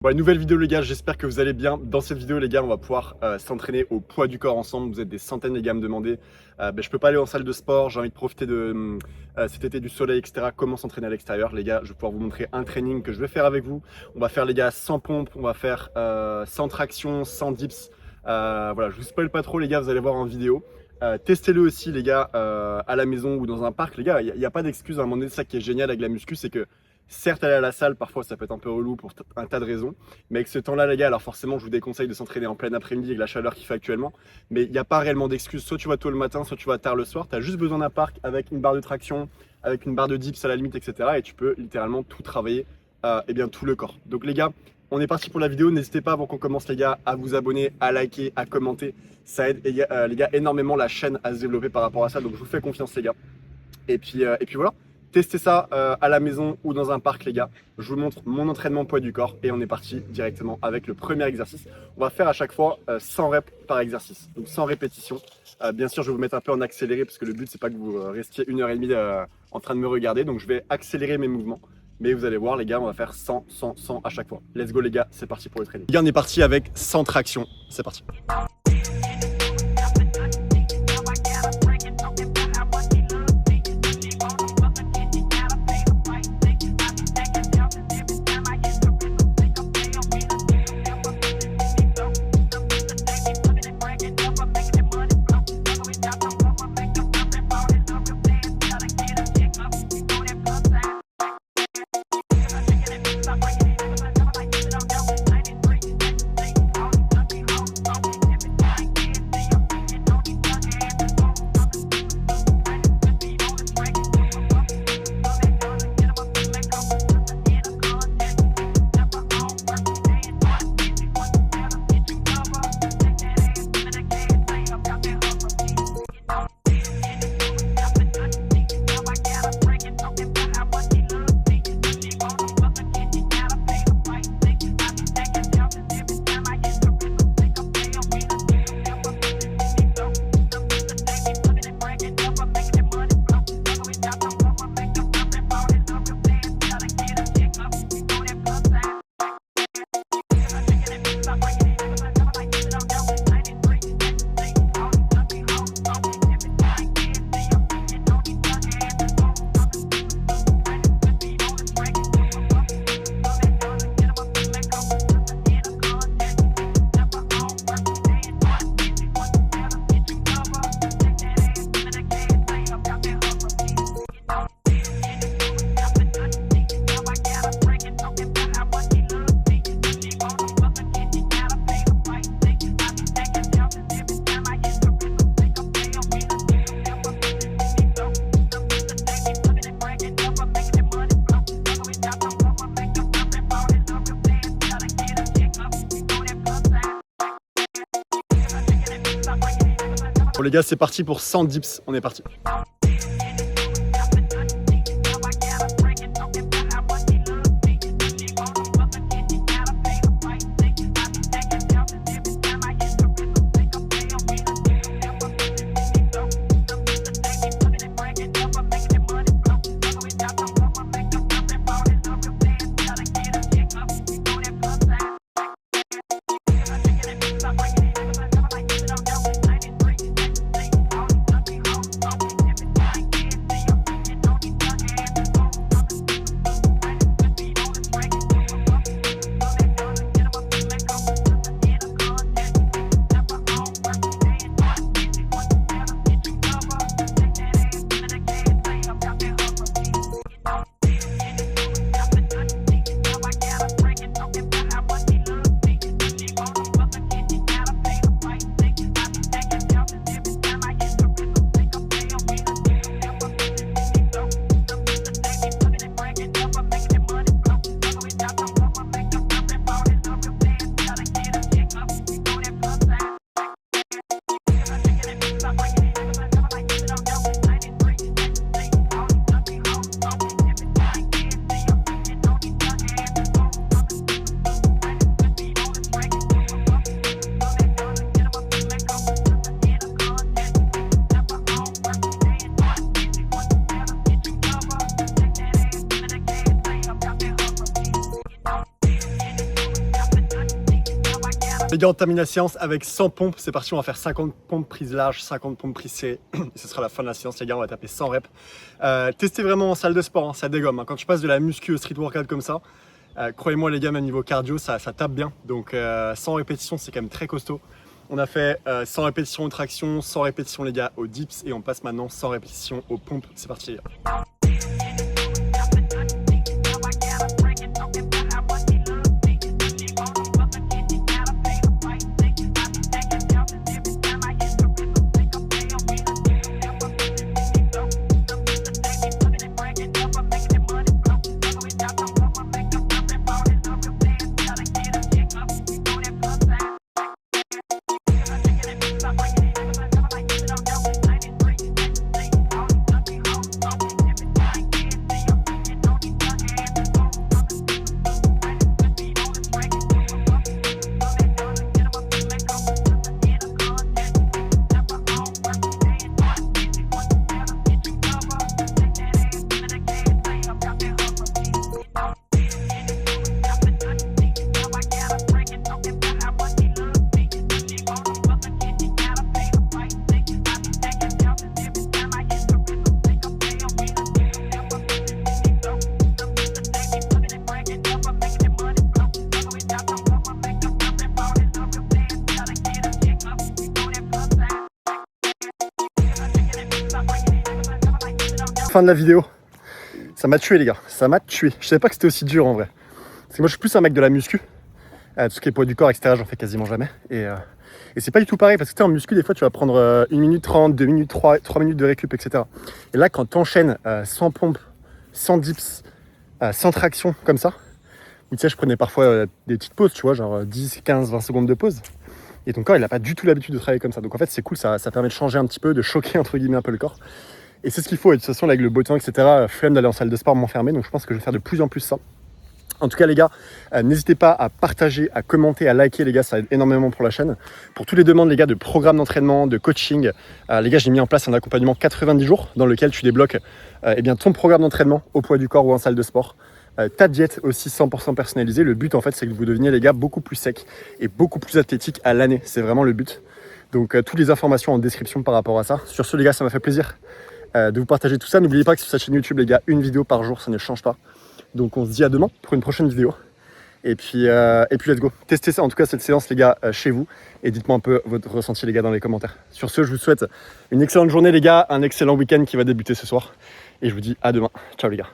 Bon, nouvelle vidéo les gars, j'espère que vous allez bien. Dans cette vidéo les gars, on va pouvoir s'entraîner au poids du corps ensemble. Vous êtes des centaines les gars à me demander, je peux pas aller en salle de sport, j'ai envie de profiter de cet été du soleil, etc. Comment s'entraîner à l'extérieur les gars. Je vais pouvoir vous montrer un training que je vais faire avec vous. On va faire les gars 100 pompes, on va faire 100 tractions, 100 dips. Voilà, je vous spoil pas trop les gars, vous allez voir en vidéo. Testez-le aussi les gars à la maison ou dans un parc les gars, il n'y a pas d'excuse à un moment donné. Ça qui est génial avec la muscu, c'est que certes, aller à la salle, parfois ça peut être un peu relou pour un tas de raisons, mais avec ce temps-là, les gars, alors forcément, je vous déconseille de s'entraîner en plein après-midi avec la chaleur qu'il fait actuellement, mais il n'y a pas réellement d'excuses. Soit tu vas tôt le matin, soit tu vas tard le soir, tu as juste besoin d'un parc avec une barre de traction, avec une barre de dips à la limite, etc. Et tu peux littéralement tout travailler, et bien tout le corps. Donc les gars, on est parti pour la vidéo. N'hésitez pas avant qu'on commence les gars à vous abonner, à liker, à commenter. Ça aide les gars énormément la chaîne à se développer par rapport à ça, donc je vous fais confiance les gars. Et puis voilà. Testez ça à la maison ou dans un parc les gars. Je vous montre mon entraînement poids du corps et on est parti directement avec le premier exercice. On va faire à chaque fois 100 reps par exercice, donc 100 répétitions. Bien sûr, je vais vous mettre un peu en accéléré parce que le but c'est pas que vous restiez 1h30 en train de me regarder. Donc je vais accélérer mes mouvements. Mais vous allez voir les gars, on va faire 100, 100, 100 à chaque fois. Let's go les gars, c'est parti pour le training. Les gars, on est parti avec 100 tractions. C'est parti. Bon les gars, c'est parti pour 100 dips, on est parti. Les gars, on termine la séance avec 100 pompes. C'est parti, on va faire 50 pompes prises larges, 50 pompes prises serrées. Et ce sera la fin de la séance, les gars. On va taper 100 reps. Testez vraiment en salle de sport, hein, ça dégomme. Hein. Quand tu passes de la muscu au street workout comme ça, croyez-moi, les gars, même niveau cardio, ça tape bien. Donc 100 répétitions, c'est quand même très costaud. On a fait 100 répétitions aux tractions, 100 répétitions, les gars, aux dips. Et on passe maintenant 100 répétitions aux pompes. C'est parti, les gars. Fin de la vidéo, ça m'a tué les gars, ça m'a tué. Je savais pas que c'était aussi dur en vrai. Parce que moi je suis plus un mec de la muscu, tout ce qui est poids du corps, etc. J'en fais quasiment jamais. Et c'est pas du tout pareil parce que tu sais, en muscu, des fois tu vas prendre 1 minute 30, 2 minutes, 3 minutes de récup, etc. Et là, quand tu enchaînes 100 pompes, 100 dips, 100 tractions comme ça, tu sais, je prenais parfois des petites pauses, tu vois, genre 10, 15, 20 secondes de pause. Et ton corps, il n'a pas du tout l'habitude de travailler comme ça. Donc en fait, c'est cool, ça permet de changer un petit peu, de choquer entre guillemets un peu le corps. Et c'est ce qu'il faut. Et de toute façon, là, avec le beau temps, etc., flemme d'aller en salle de sport m'enfermer. Donc je pense que je vais faire de plus en plus ça. En tout cas, les gars, n'hésitez pas à partager, à commenter, à liker, les gars, ça aide énormément pour la chaîne. Pour toutes les demandes, les gars, de programmes d'entraînement, de coaching, les gars, j'ai mis en place un accompagnement 90 jours dans lequel tu débloques eh bien, ton programme d'entraînement au poids du corps ou en salle de sport. Ta diète aussi 100% personnalisée. Le but, en fait, c'est que vous deveniez, les gars, beaucoup plus sec et beaucoup plus athlétique à l'année. C'est vraiment le but. Donc, toutes les informations en description par rapport à ça. Sur ce, les gars, ça m'a fait plaisir de vous partager tout ça. N'oubliez pas que sur cette chaîne YouTube, les gars, une vidéo par jour, ça ne change pas. Donc on se dit à demain pour une prochaine vidéo. Et puis let's go. Testez ça, en tout cas cette séance, les gars, chez vous. Et dites-moi un peu votre ressenti, les gars, dans les commentaires. Sur ce, je vous souhaite une excellente journée, les gars, un excellent week-end qui va débuter ce soir. Et je vous dis à demain. Ciao, les gars.